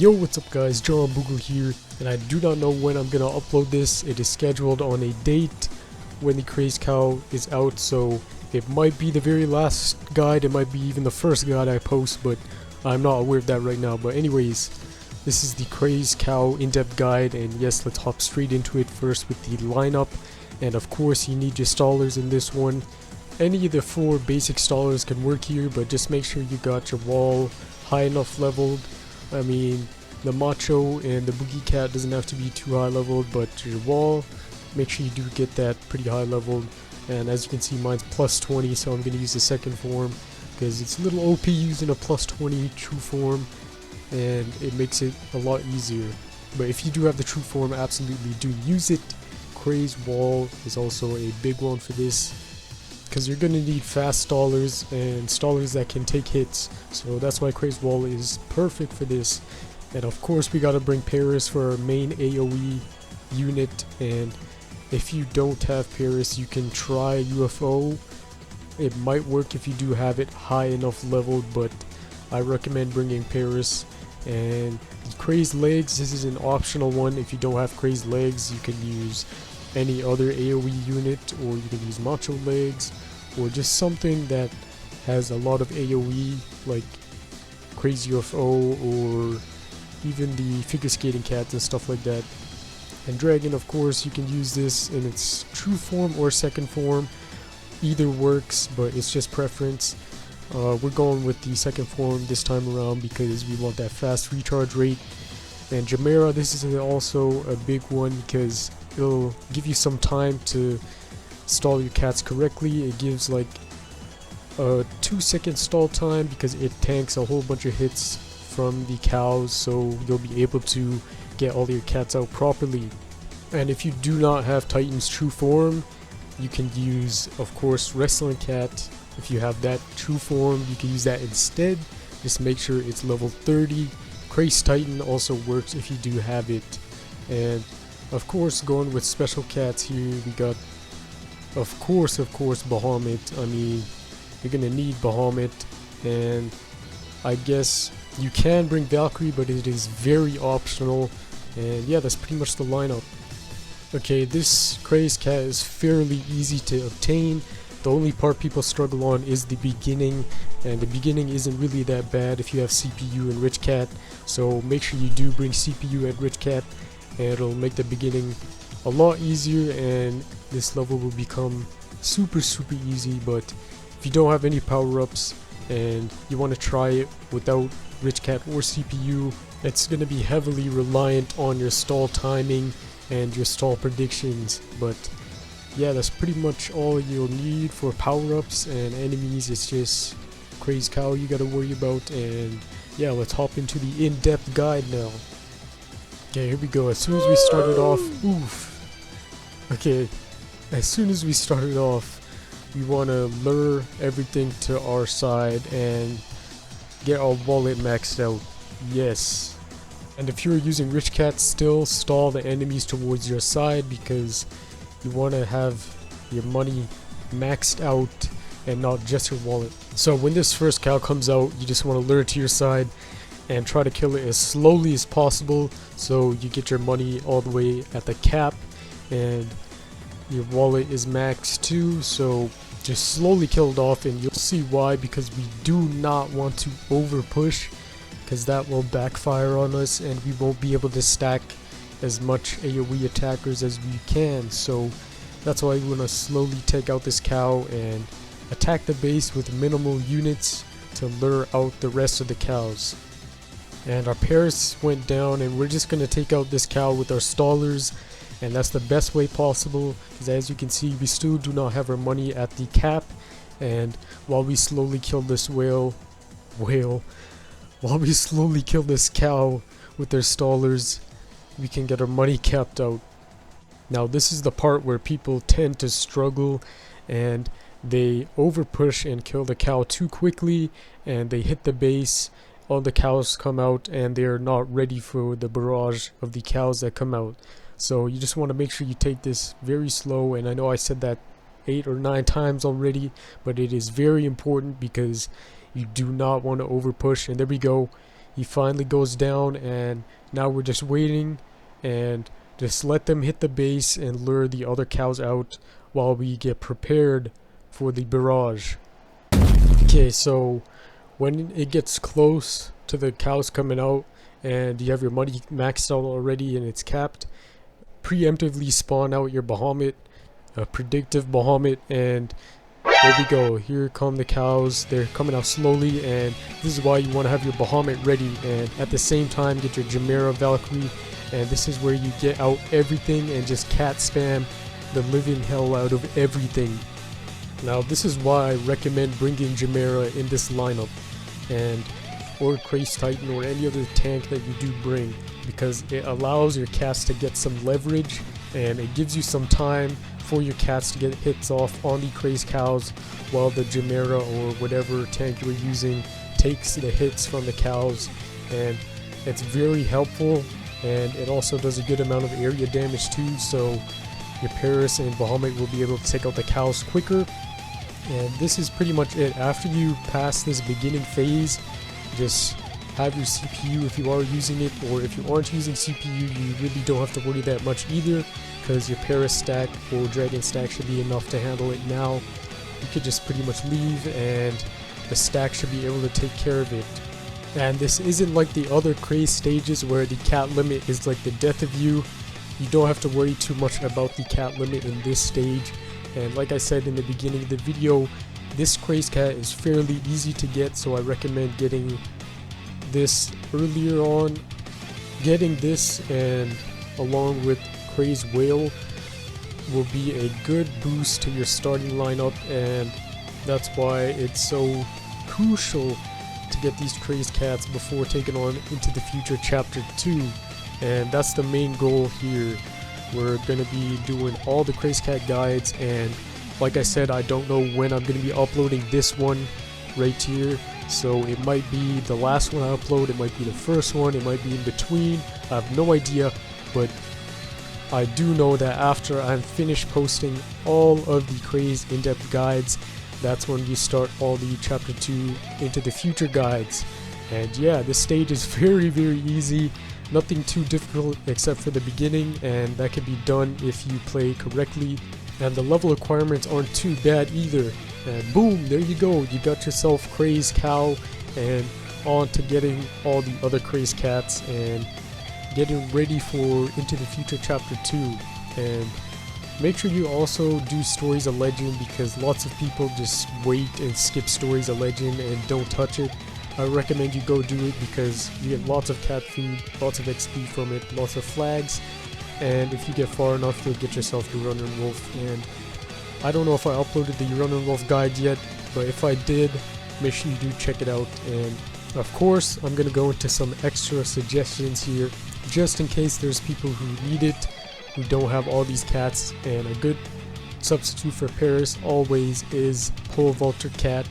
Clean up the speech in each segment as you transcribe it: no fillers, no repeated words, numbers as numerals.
Yo, what's up guys, John Boogle here, and I do not know when I'm gonna upload this. It is scheduled on a date when the Crazed cow is out, so it might be the very last guide, it might be even the first guide I post, but I'm not aware of that right now. But anyways, this is the Crazed cow in-depth guide, and yes, let's hop straight into it first with the lineup. And of course you need your stallers in this one. Any of the 4 basic stallers can work here, but just make sure you got your wall high enough leveled. I mean, the macho and the boogie cat doesn't have to be too high leveled, but your wall, make sure you do get that pretty high leveled. And as you can see, mine's plus 20, so I'm going to use the second form because it's a little OP using a plus 20 true form, and it makes it a lot easier. But if you do have the true form, absolutely do use it. Crazed wall is also a big one for this, because you're going to need fast stallers and stallers that can take hits, so that's why Crazed wall is perfect for this. And of course we got to bring Paris for our main AoE unit, and if you don't have Paris you can try UFO. It might work if you do have it high enough leveled, but I recommend bringing Paris. And the Crazed legs, this is an optional one. If you don't have Crazed legs, you can use any other AoE unit, or you can use macho legs, or just something that has a lot of AoE like Crazed UFO, or even the figure skating cats and stuff like that. And dragon, of course, you can use this in its true form or second form. Either works, but it's just preference. We're going with the second form this time around because we want that fast recharge rate. And Jamera, this is also a big one because it'll give you some time to stall your cats correctly. It gives like a 2-second stall time because it tanks a whole bunch of hits from the cows, so you'll be able to get all your cats out properly. And if you do not have Titan's true form, you can use, of course, Wrestling Cat. If you have that true form, you can use that instead. Just make sure it's level 30. Crazed Titan also works if you do have it. And of course, going with special cats here, we got of course Bahamut. I mean, you're gonna need Bahamut, and I guess you can bring Valkyrie, but it is very optional. And yeah, that's pretty much the lineup. Okay, this Crazed cat is fairly easy to obtain. The only part people struggle on is the beginning, and the beginning isn't really that bad if you have CPU and Rich Cat, so make sure you do bring CPU and Rich Cat, and it'll make the beginning a lot easier, and this level will become super easy. But if you don't have any power-ups and you want to try it without Rich Cat or CPU, it's going to be heavily reliant on your stall timing and your stall predictions. But yeah, that's pretty much all you'll need for power-ups and enemies. It's just Crazed cow you gotta worry about. And yeah, let's hop into the in-depth guide now. Okay, here we go. As soon as we started off, as soon as we started off, we want to lure everything to our side and get our wallet maxed out. Yes. And if you're using Rich Cat, still stall the enemies towards your side because you want to have your money maxed out and not just your wallet. So when this first cow comes out, you just want to lure it to your side and try to kill it as slowly as possible, so you get your money all the way at the cap and your wallet is maxed too. So just slowly kill it off, and you'll see why, because we do not want to over push, because that will backfire on us and we won't be able to stack as much AoE attackers as we can. So that's why we want to slowly take out this cow and attack the base with minimal units to lure out the rest of the cows. And our Paris went down, and we're just going to take out this cow with our stallers, and that's the best way possible, because as you can see, we still do not have our money at the cap. And while we slowly kill this while we slowly kill this cow with their stallers, we can get our money capped out. Now this is the part where people tend to struggle, and they over push and kill the cow too quickly, and they hit the base. All the cows come out and they're not ready for the barrage of the cows that come out. So you just want to make sure you take this very slow, and I know I said that 8 or 9 times already, but it is very important because you do not want to over push. And there we go, he finally goes down, and now we're just waiting and just let them hit the base and lure the other cows out while we get prepared for the barrage. Okay, so when it gets close to the cows coming out and you have your money maxed out already and it's capped, preemptively spawn out your Bahamut, a predictive Bahamut, and there we go. Here come the cows. They're coming out slowly, and this is why you want to have your Bahamut ready, and at the same time get your Chimera Valkyrie, and this is where you get out everything and just cat spam the living hell out of everything. Now this is why I recommend bringing Chimera in this lineup, and or Crazed Titan or any other tank that you do bring, because it allows your cats to get some leverage and it gives you some time for your cats to get hits off on the Crazed cows while the Chimera or whatever tank you're using takes the hits from the cows, and it's very helpful, and it also does a good amount of area damage too, so your Paris and Bahamut will be able to take out the cows quicker. And this is pretty much it. After you pass this beginning phase, just have your CPU if you are using it, or if you aren't using CPU, you really don't have to worry that much either, because your Paris stack or Dragon stack should be enough to handle it now. You could just pretty much leave and the stack should be able to take care of it. And this isn't like the other Crazed stages where the cat limit is like the death of you. You don't have to worry too much about the cat limit in this stage. And like I said in the beginning of the video, this Crazed cat is fairly easy to get, so I recommend getting this earlier on. Getting this and along with Crazed Whale will be a good boost to your starting lineup, and that's why it's so crucial to get these Crazed cats before taking on into the future chapter 2. And that's the main goal here. We're going to be doing all the Crazed cat guides, and like I said, I don't know when I'm going to be uploading this one right here, so it might be the last one I upload, it might be the first one, it might be in between, I have no idea, but I do know that after I'm finished posting all of the Crazed in-depth guides, that's when we start all the chapter 2 into the future guides. And yeah, this stage is very easy, nothing too difficult except for the beginning, and that can be done if you play correctly, and the level requirements aren't too bad either. And boom, there you go, you got yourself Crazed cow, and on to getting all the other Crazed cats and getting ready for into the future chapter 2. And make sure you also do Stories of Legend, because lots of people just wait and skip Stories of Legend and don't touch it. I recommend you go do it because you get lots of cat food, lots of XP from it, lots of flags, and if you get far enough you'll get yourself the Running Wolf. And I don't know if I uploaded the Running Wolf guide yet, but if I did, make sure you do check it out. And of course I'm going to go into some extra suggestions here just in case there's people who need it, who don't have all these cats. And a good substitute for Paris always is Pole Vulture Cat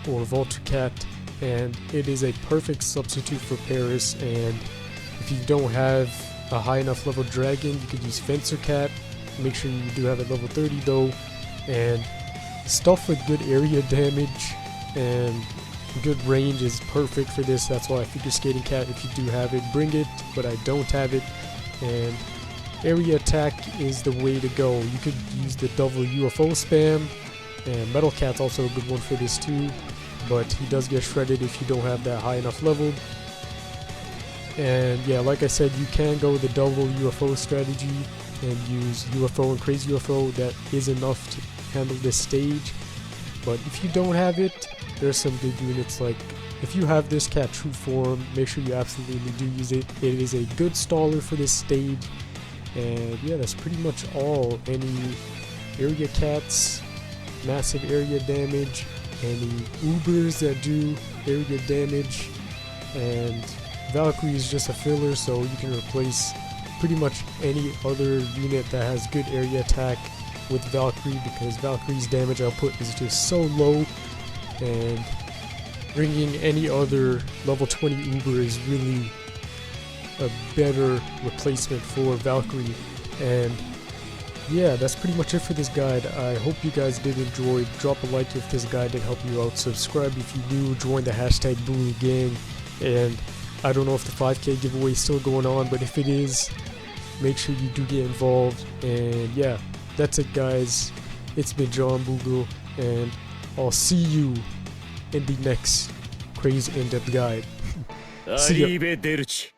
or Vulture Cat, and it is a perfect substitute for Paris. And if you don't have a high enough level dragon, you could use Fencer Cat. Make sure you do have it level 30 though, and stuff with good area damage and good range is perfect for this. That's why Figure Skating Cat, if you do have it, bring it, but I don't have it. And area attack is the way to go. You could use the double UFO spam, and Metal Cat's also a good one for this too, but he does get shredded if you don't have that high enough level. And yeah, like I said, you can go with the double UFO strategy and use UFO and Crazed UFO. That is enough to handle this stage. But if you don't have it, there's some good units. Like if you have this cat True Form, make sure you absolutely do use it. It is a good staller for this stage. And yeah, that's pretty much all. Any area cats, massive area damage, any Ubers that do area damage, and Valkyrie is just a filler, so you can replace pretty much any other unit that has good area attack with Valkyrie, because Valkyrie's damage output is just so low, and bringing any other level 20 Uber is really a better replacement for Valkyrie. And yeah, that's pretty much it for this guide. I hope you guys did enjoy. Drop a like if this guide did help you out. Subscribe if you new. Join the hashtag Boogle gang. And I don't know if the 5K giveaway is still going on, but if it is, make sure you do get involved. And yeah, that's it, guys. It's been John Boogle, and I'll see you in the next Crazed in-depth guide. See ya.